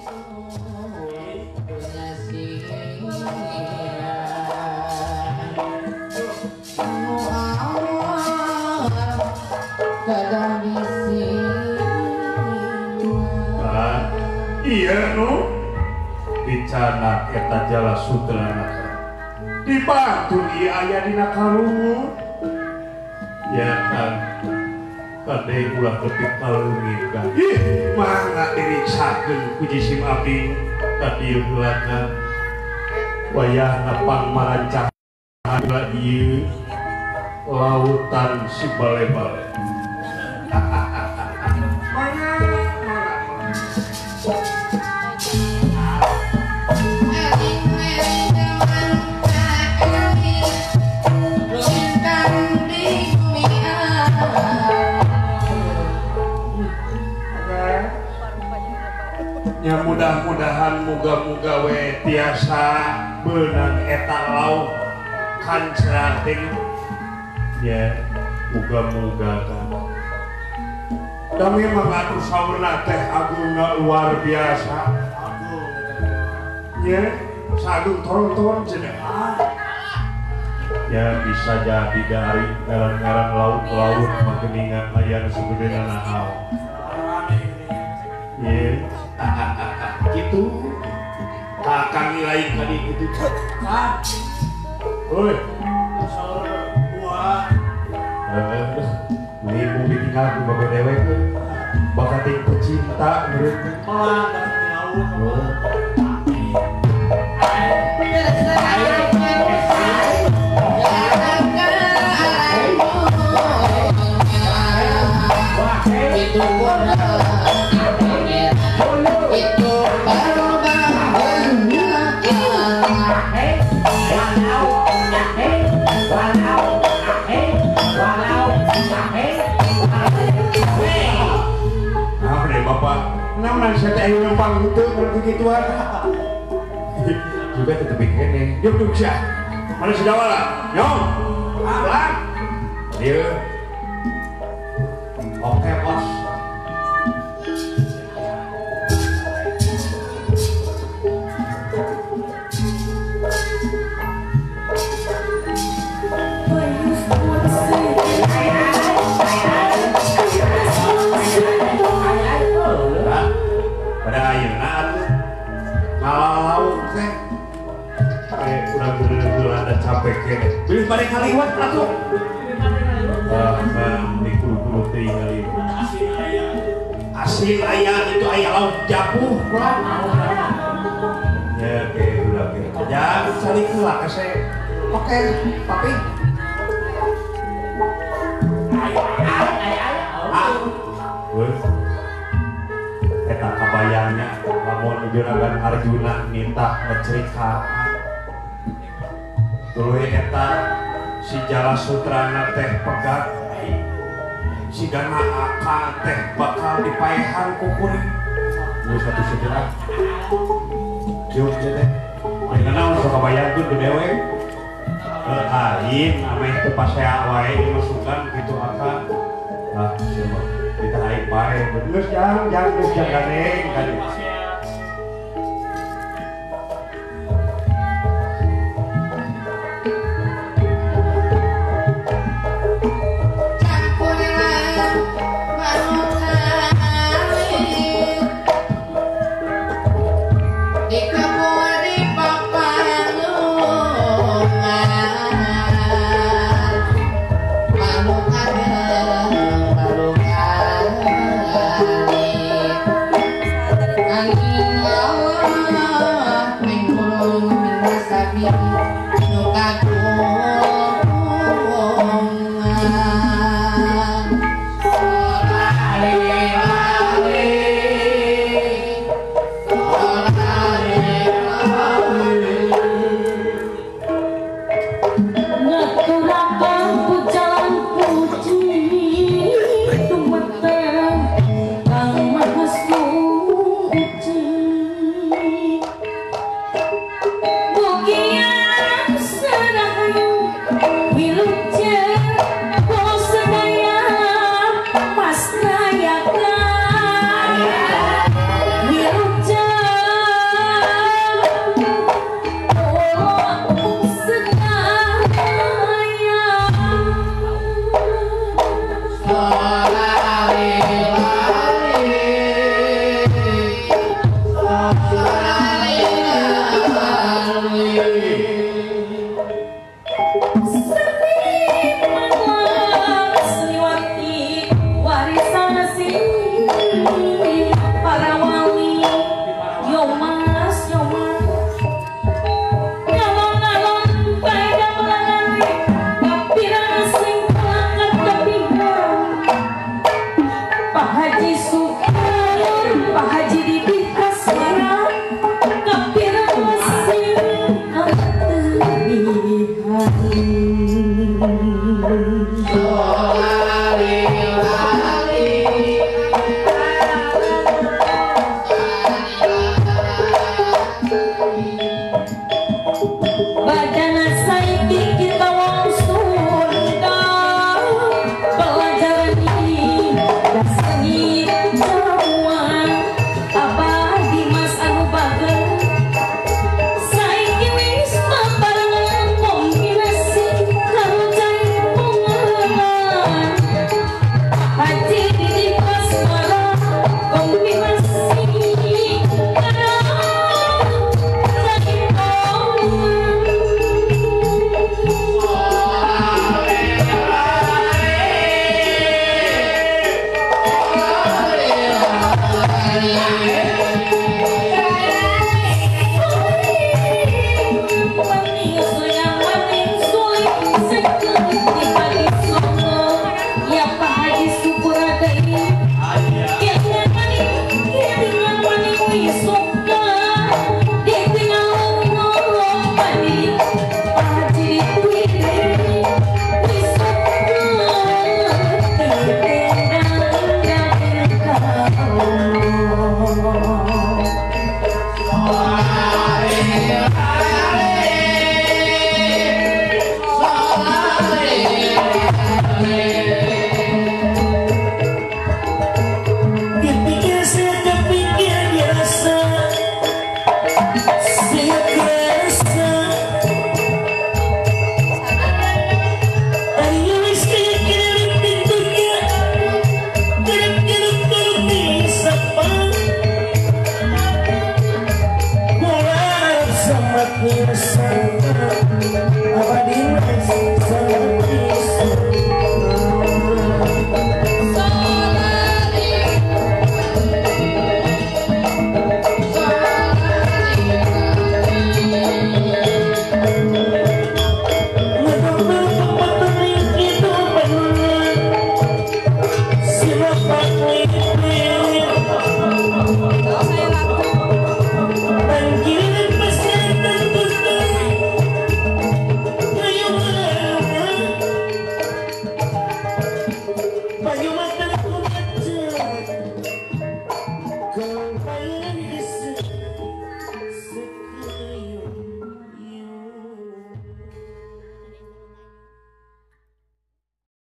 Iya nu dicana eta jala sutrana dibantu ieu aya dina kalungu ya kan kade ulah tepik kalungit kan ih mangga diriksakeun ku jisim abdi ka dieu heula wayahna pangmarancang ieu lautan si bale-bale ya mudah-mudahan muga-muga we tiasa beunang eta lauk kancrang teh ya muga-muga kan kami mengatur sauna teh agungna luar biasa ya sadung toron-toron cenah ya bisa jadi dari ngaran-ngaran laut-laut mageningan aya nu sagedena nahaw ya gitu kakang nilai kali gitu kak oi buah ini mau bikin aku bapak dewek bakal ting pecinta menurut namun saya teh aya numpang gitu kalau begituan juga tetep kene yuk sya mana si dawala nyong pulang dieu oke bos pada ayeuna atuh ngalalau teh udah bener-bener ada capek kene bilih bari ngaliwat atuh di kudu-kudu teuing ngaliwat asil aya itu aya laut japuh kurang ya kayak udah jangan saling kelak saya oke papi eta kabayangnya lamun juragan Arjuna nitah ngeceritaan tuluy eta si Jalasutrana teh pegat si Gana Aka teh bakal dipaehan ku kuring geus satu sejarah yuk teh karena sok kabayangkeun ku dewe lain ame teu pasea wae dimasukkan kitu Aka ah siapa kita naik bae bener jangan ganeng kan Hai